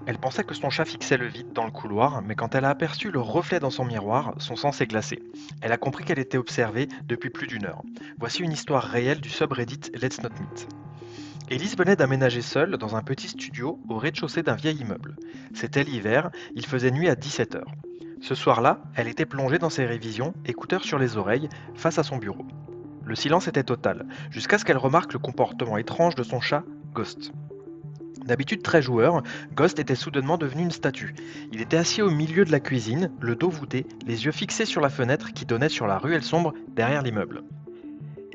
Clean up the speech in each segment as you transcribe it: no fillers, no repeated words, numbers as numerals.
Elle pensait que son chat fixait le vide dans le couloir, mais quand elle a aperçu le reflet dans son miroir, son sang s'est glacé. Elle a compris qu'elle était observée depuis plus d'une heure. Voici une histoire réelle du subreddit Let's Not Meet. Elise venait d'aménager seule dans un petit studio au rez-de-chaussée d'un vieil immeuble. C'était l'hiver, il faisait nuit à 17 heures. Ce soir-là, elle était plongée dans ses révisions, écouteurs sur les oreilles, face à son bureau. Le silence était total, jusqu'à ce qu'elle remarque le comportement étrange de son chat, Ghost. D'habitude très joueur, Ghost était soudainement devenu une statue. Il était assis au milieu de la cuisine, le dos voûté, les yeux fixés sur la fenêtre qui donnait sur la ruelle sombre derrière l'immeuble.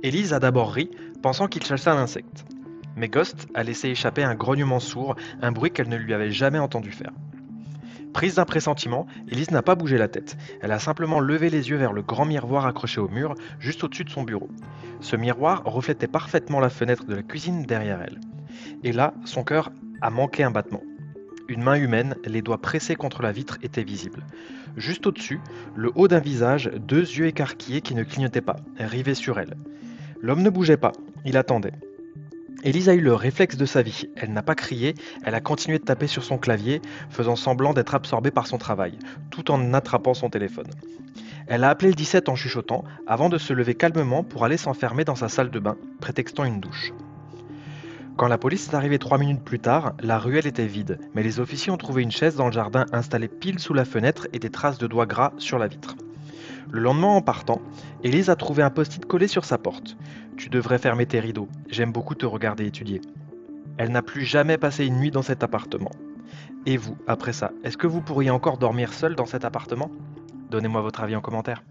Elise a d'abord ri, pensant qu'il chassait un insecte. Mais Ghost a laissé échapper un grognement sourd, un bruit qu'elle ne lui avait jamais entendu faire. Prise d'un pressentiment, Elise n'a pas bougé la tête. Elle a simplement levé les yeux vers le grand miroir accroché au mur, juste au-dessus de son bureau. Ce miroir reflétait parfaitement la fenêtre de la cuisine derrière elle. Et là, son cœur a manqué un battement. Une main humaine, les doigts pressés contre la vitre, était visible. Juste au-dessus, le haut d'un visage, deux yeux écarquillés qui ne clignotaient pas, rivés sur elle. L'homme ne bougeait pas, il attendait. Élise a eu le réflexe de sa vie. Elle n'a pas crié, elle a continué de taper sur son clavier, faisant semblant d'être absorbée par son travail, tout en attrapant son téléphone. Elle a appelé le 17 en chuchotant, avant de se lever calmement pour aller s'enfermer dans sa salle de bain, prétextant une douche. Quand la police est arrivée 3 minutes plus tard, la ruelle était vide, mais les officiers ont trouvé une chaise dans le jardin installée pile sous la fenêtre et des traces de doigts gras sur la vitre. Le lendemain en partant, Élise a trouvé un post-it collé sur sa porte. Tu devrais fermer tes rideaux, j'aime beaucoup te regarder étudier. Elle n'a plus jamais passé une nuit dans cet appartement. Et vous, après ça, est-ce que vous pourriez encore dormir seul dans cet appartement? Donnez-moi votre avis en commentaire.